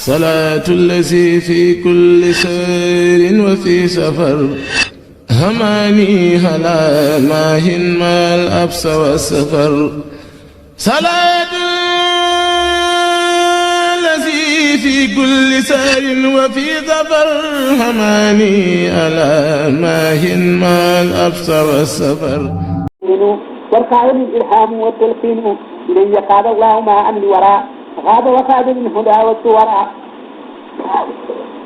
صلاة الذي في كل سير وفي سفر هماني هلا ماهن ما الأبس والسفر صلاة الذي في كل سير وفي سفر هماني هلا ماهن ما الأبس والسفر والقائل الإلهام والتلقين إلي قال الله ما عن الوراء غاب وقاد من هدى والصورى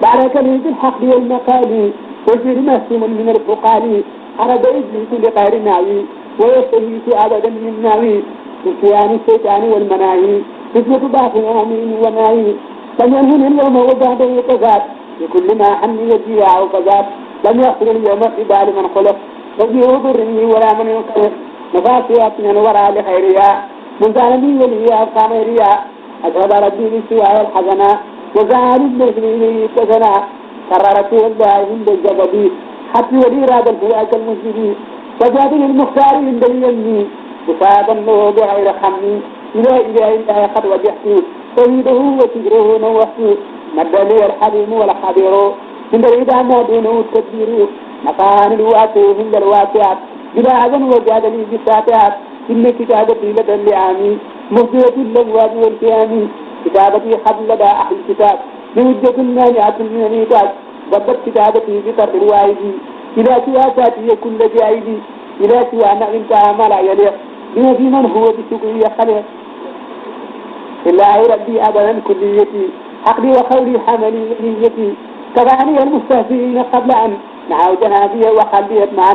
بارك لي بالحق والمقال وجر مسلم من الفقال أرد إبليس لغير ناوي ويستهيس أبدا من ناوي بصيان الشيطان والمناهي فتنة باقي آمين وناهي لم ينهن اليوم وبعد يتزاد لكل ما حن يجيع وفزاد لم يغفر اليوم قبال من خلق فجي ضرني ولا من ينقلق مفاسيات من الورى لخيريا من ظالمي ولي أبقى ميريا أشهد ربي بسواء الحزنا وزعل النجمين كذنا قررت والله عند الجبدي حتى ولي راد الفؤاد المسجدي وجاد المختار عند اليمين وفادا له بغير خمي إلى إله قد وجحت سيده وتجره نوحت مد لي الحليم والخبير من بعيد ما دونه التدبير مكان الواتي عند الواتيات بلا أذن وجاد لي بالساتيات إن كتابتي لدى اللعامي مهدية الأزواج والكيام كتابتي قبل لدى أهل الكتاب بوجة مانعة من الميقات ضبط كتابتي بطرد الوائدي إلى سياساتي كل جائدي إلى سوى انتهى ما لا يليق بما في من هو بسكري خلق إلا ربي أبدا كليتي عقلي وقولي حملي ونيتي تبعني المستهزئين قبل أن نعاو جنابي وخليت معا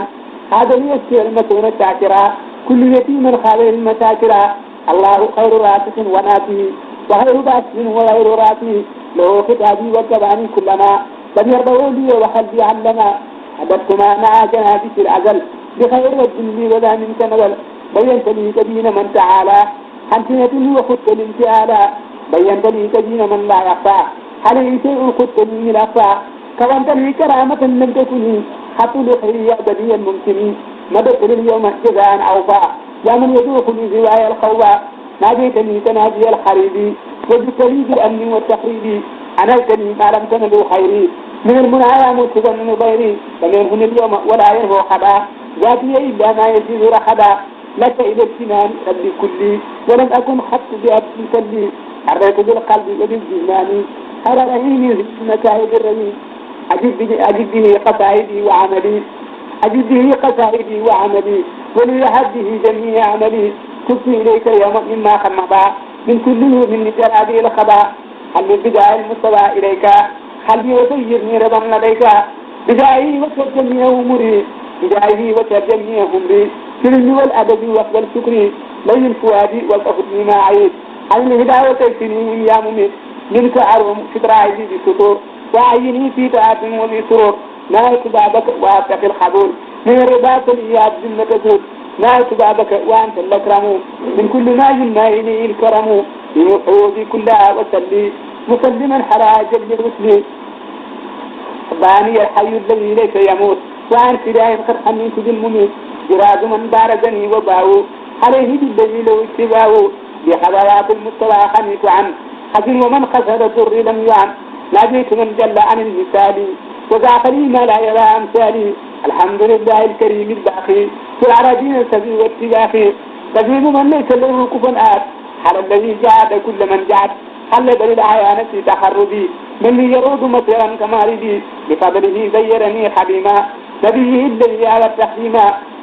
هذا ليسير المتون الشاكرة كل يتيم خاله المساكرة الله خير راسخ وناتي وغير باسخ وغير راسي له خطابي وكباني كلما لم يرضوا لي وخلبي علما حدثتما مع جنابي في الأزل بخير الدنيا ولا منك نبل بينت لي تدين من تعالى حمسنة وخدت الانتهالا بينت لي تدين من لا يخفى عليه شيء خدت لي الأخفى كونت لي كرامة لم تكني خط لخير بدي الممكن مدت اليوم جزاء أوفى يا من يذوق لي زوايا الخوى ناديتني تنادي الخريبي وجدت لي بالأمن والتقريب عنلتني ما لم تنلوا خيري من المنايا مرتبا من غيري لم ينهن اليوم ولا ينهو خبا ذاتي إلا ما يزيد رخبا لك إلى السنان خلي كلي ولم أكن خط بأبسي كلي حريت بالقلب وبالجنان هل رهيني مكايد الرهين أجد به قصائدي وعملي أجد به قصائدي وعملي وليحده جميع عملي تبت إليك يوم مما خمضا من كل يوم من جلابي الخبا خل البداية المستوى إليك خلبي وسيرني رضا لديك بدايي وتجميع أمري بدايي وتجميع أمري سلمي والأدب وفضل شكري لين الفؤادي والأخذني ما عيد عن الهداية تكتني يا مميت منك أروم فطرائي بسطور وعيني في طاعة وبسرور نايت بابك وأتقي الخبور من رضاك الإياد ذمة زود نايت بابك وأنت الأكرم من كل ما يمنى إليه الكرم من الحوض كلها وسلي مسلما حراج الرسل باني الحي الذي ليس يموت وعن فداء قد حميت بالمميت جراد من بارزني وباو عليه بالدليل واتباعه بحضرات المستوى خميت عنه حزن ومن خسر الضر لم يعن ناديت من جل عن المثال وذاق لي ما لا يرى أمثالي الحمد لله الكريم الباقي في العراجين السبي والتباخي تجيب من ليس له كفء على الذي جعد كل من جعد حل بالعيان في تحربي من يرود مسيرا كماردي بفضله غيرني حبيما نبيه الذي على التحريم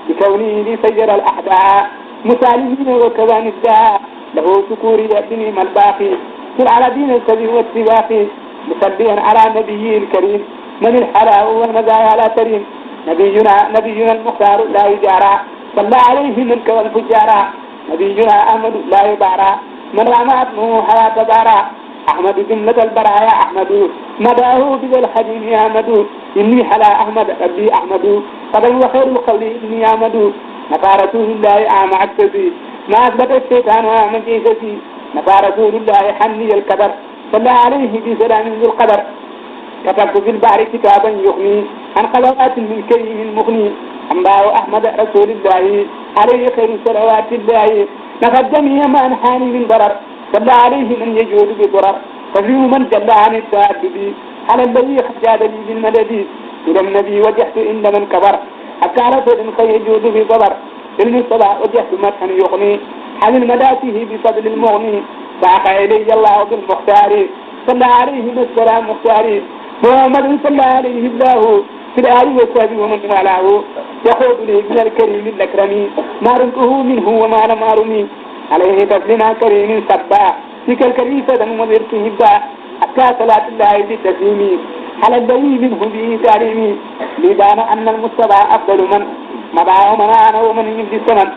بكونه لي سير الأحداء مسالمين وكذا الدعاء له شكوري يأتني ما الباقي في العراجين السبي والتباخي مصليا على نبيه الكريم من الحلاء والمزايا لا تريم نبينا المختار لا يجارى صلى عليه الملك والفجارى نبينا أحمد لا يبارى من رمى اسمه حياة دارا أحمد جملة البرايا أحمد مداه بذا الخديم يا أحمد إني حلا أحمد ربي أحمد فضل وخير القول إني أحمد نفى رسول الله أعمى عكسي ما أثبت الشيطان وأعمى جيسي نفى رسول الله حني الكدر صلى عليه بسلام ذو القدر كتبت في البحر كتابا يغني عن قلوات من كريم المغني أنباء أحمد رسول الله عليه خير صلوات الله نفى الجميع ما أنحاني من ضرر صلى عليه من يجود بضرر تسليم من جل عن التعدد على الذي خجاد لي بالمدد إلى النبي وجهت إن من كبر حتى على سيد خير يجود في صبر بالمصطفى وجهت مدحا يغني عن المداته بفضل المغني ساق إلي الله بالمختار صلى عليه السلام مختار محمد صلى عليه الله في الآل والصحب ومن والاه يقول لي من الكريم الأكرم ما رمته منه وما لم أرمي عليه تسليما كريم سبا فيك الكريم سدا وذرت هبا حتى صلاة الله بالتسليم على الذي منه به تعليمي لبان أن المصطفى أفضل من مضى ومنعنا ومن يمضي السمن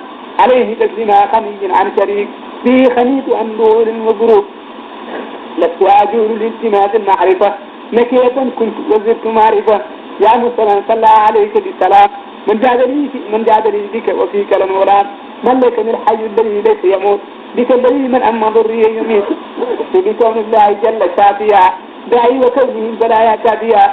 عليه تسليما خني عن شريك به خنيت عن دور وظروف لست أجول لالتماس المعرفة نكية كنت وزرت معرفة يا مسلم صلى عليك بالسلام من جادلي بك وفيك لنوران من لك من الحي الذي ليس يموت بك الذي من أما ضري يميت بكون الله جل شافيا داعي وكونه البلايا كافيا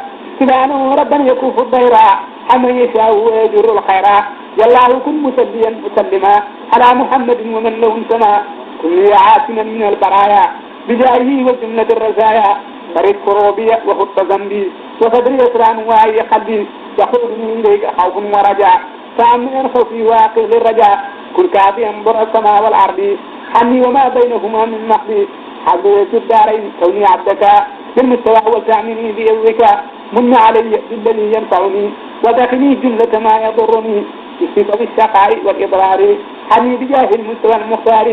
سبحانه ربا يكوف الضيراء حمن يشاء ويجر الخيرا يالله كن مسليا مسلما على محمد ومن له سما كن عاصما من البرايا بجاهه وجملة الرزايا فرد كروبي وخط ذنبي وصدري يسران وعي قلبي يخرجني إليك خوف ورجاء فأمن خوفي واقع للرجاء كل كافيا بر السماء والأرض حني وما بينهما من محضي حظي في الدارين كوني عبدك بالمستوى وتعمني بيوك من علي بالذي ينفعني ودخلي جملة ما يضرني بصفة الشقاء والإضرار حني بجاه المستوى المختار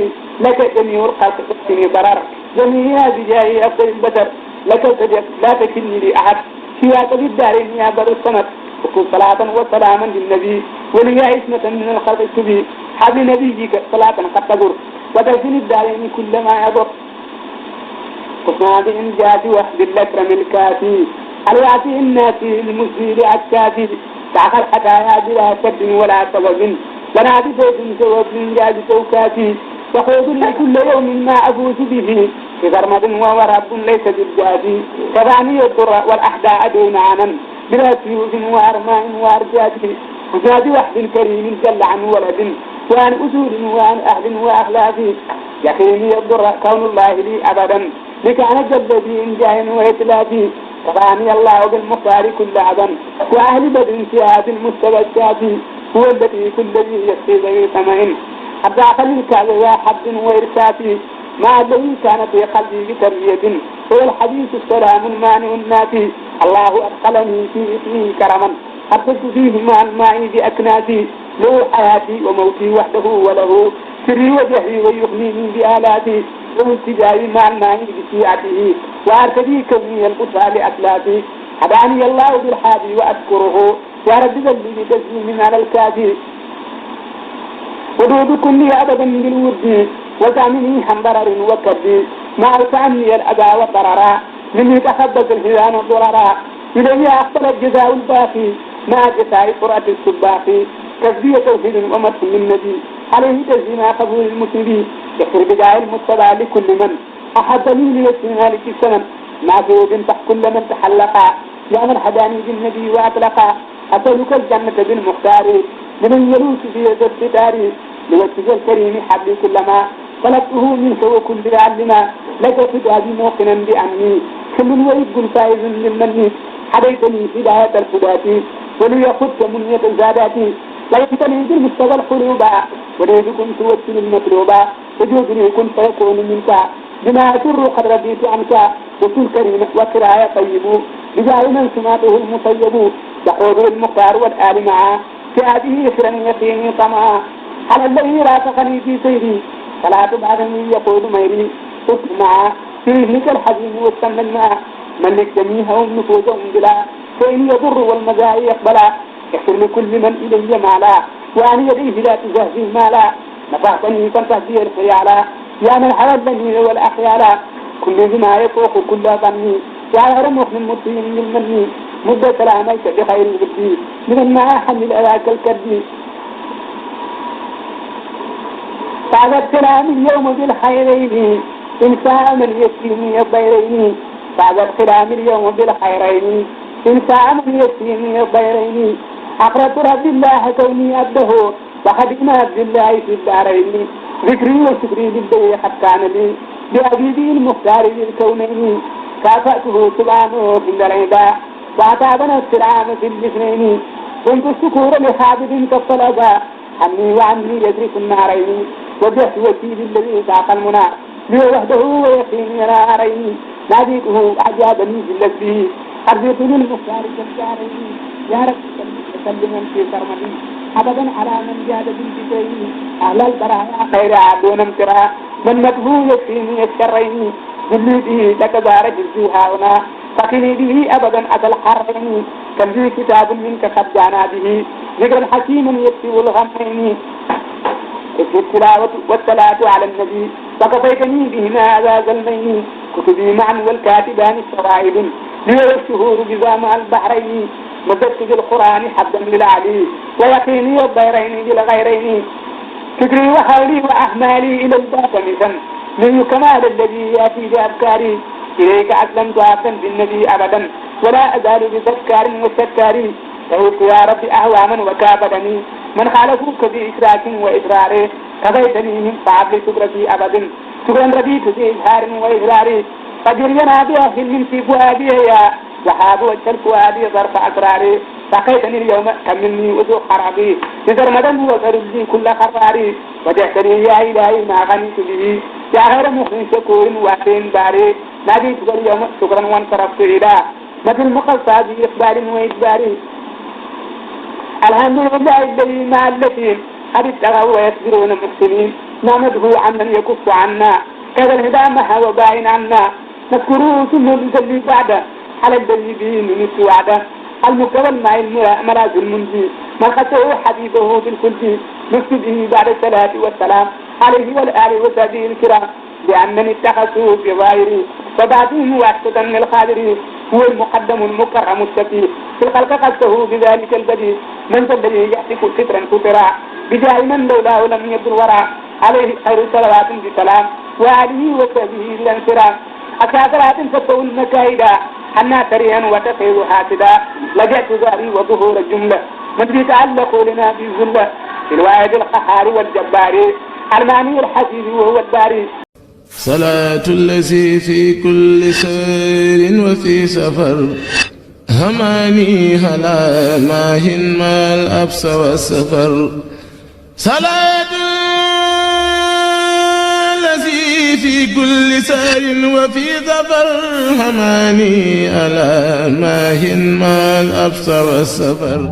لك جميع الخلق تحسني ضرر جميعها بجاه أفضل البشر لك تجد لا تكلني لأحد سواك بالدارين يا بر الصمد وقل صلاة وسلاما للنبي ولي عصمة من الخلق الكبي حب نبيك صلاة قد تضر وتغفل الدارين كل ما يضر قصنا بإنجاز وحد الأكرم الكافي الواسع الناسي المسلي لعكاتي تعقى الحكايا بلا شد ولا سبب لنا ببيت سوى بإنجاز توكاتي تقود لي كل يوم ما أفوز به في غرمد وورب ليس بالجادي كفاني الضر والأحداء دون عنا بلا سيوف وأرماء وأرجات وزاد وحد كريم جل عن ولد وعن أسود وعن أهل وأخلاق يقيني الضر كون الله لي أبدا لكان جددي إن جاه وإتلافي كفاني الله بالمختار كل عبا وأهل بدر انتهاء المستوجات هو الذي كل ذي يسقي ذوي ثمن حتى خليك على حد وإرشاتي ما الذي كان في قلبي بتربية هو الحديث السلام المانع الناتي الله أدخلني في اسمه كرما حطيت فيه مع الماء بأكناتي له حياتي وموتي وحده وله سري وجهري ويغنيني بآلاتي له اتجاهي مع الماء بشيعته وأرتدي كوني القدرى لأكلاتي هداني الله بالحادي وأذكره وردد لي بتسليم على الكافي ودودكم لي أبدا بالود وتعمني حنبرر وكبي مع تعني الأذى والضرر مني تخبط الهدان والضرر إلي أخطر الجزاء الباقي مع جزاء قرأة السباقي كذبية توحيد الأمة للنبي عليه تزينا قبول المسلمين يخر بداية المتبع لكل من أحبني ليسمنا لك السنن مع ذوب كل من تحلقا لأن الحداني بالنبي وأطلقا أسألك الجنة بالمختار لمن يلوك في يد الستار لوجه الكريم حبلي كلما طلبته منك وكل علما لك فدادي موقنا بأمني كل ويب فائز للمني حديثني هداية الهداة وليخذ منية الزادات لا يمتني بالمستوى القلوبا وليد كنت توسل المطلوبا وجودني كنت فيكون منك بما أسر قد رديت عنك وكل كريم وكرايا طيب بجاه من سماته المطيب يقول المختار والآل معه في هذه إخرا يقيني طمعا على الذي رافقني في سيري فلا تبعدني يقول ميري اسمع في ابنك الحزين والسمن الماء ملك جميعها ونفوذهم بلا فإن يضر والمزايا يقبلا يغفر لكل من إلي مالا وعن يديه لا تزهزي مالا نفعتني فانتهدي الخيالا يا من حوالني والأحيالا كل بما يفوق كل ظني يا رمح من مطين للمني مدة سلاميك بخير الغدي من الماء حمل أذاك الكردي بعد الكلام اليوم بالخيرين إنساء من يسيني الضيرين بعد الكلام اليوم بالخيرين إنساء من يسيني الضيرين أقرأت رب الله كوني أبده وخدمة عبد الله في الدارين ذكري وشكري بالبي قد كان لي بأبيدي المختار للكونين كافأته سبحانه في العباء وأتابنا السلام في الاثنين كنت الشكور لحابب كالطلباء عني وعني يدرك النارين وجهت وكيل الذي ساق المنى لي وحده ويقيني نارين ناديته أعجابني بالذي أرجوت للمختار كالجارين يا رب سلما في سرمدي أبدا على من جاد بالبدين أهل البرايا خير عدون امترا من مدهو يكفيني الشرين جلدي لك بارك الزيها هنا فقني به أبدا أتى الحرين كان به كتاب منك قد جانا به ذكر حكيم يكتب الغمين في التلاوة والصلاة على النبي فكفيتني بهما هذا ظلمين كتبي معا والكاتبان الشرائد لي الشهور بزامع البحرين مددت بالقرآن حبا للعلي ويقيني الضيرين بالغيرين فكري وحولي وأحمالي إلى الباب مثلا من كمال الذي يأتي بأفكاري إليك أسلمت عبدا بالنبي أبدا ولا أزال بذكار وشكار فهوك يا رب أهواما وكابدني من خالفوك بإشراك وإسرار كفيتني من صعب شكرتي أبدا شكرا رضيت بإظهار وإظهار فجرينا بأهل من في فؤادي يا وحاب وجه فؤادي ظرف أسراري سقيتني اليوم كمني وذوق حرابي بسرمدا وسرزي كل خراري وجعتني يا إلهي ما غنيت به يا غير مخن شكور وحسين باري ناديتك اليوم شكرا وانصرفت إلى مثل مقصى بإقبال وإجباري الحمد لله الذي مع التي قد ابتغوا ويصبرون محسنين نعمده عمن يكف عنا كذا الهدى محى وباين عنا نذكره ثم نسلي بعده على الذي به نمت وعده المكتب مع المراز المنجي من خطئه حبيبه بالكل نكتبه بعد الصلاة والسلام عليه والآل وصحبه الكرام لأنني اتخذته في ظاهري فبعدهم وأكتدا من الخادرين هو المقدم المكرم الشفيع في الخلق قصده بذلك البديع من الذي يأتيك سترا سترا بجاه من لولاه لم يبدو الورى عليه خير صلوات بسلام وآله وصحبه بالانصرام أكاثرات فتو المكايدا حنا تريا وتقيض حاسدا لجأت ظهري وظهور الجملة من يتعلق لنا بالذلة في الواحد القهار والجبار المعني الحسيب وهو الباري صلاة الذي في كل سير وفي سفر هماني هلا ماهن ما الأبس والسفر صلاة الذي في كل سير وفي سفر هماني ألا ماهن ما الأبس والسفر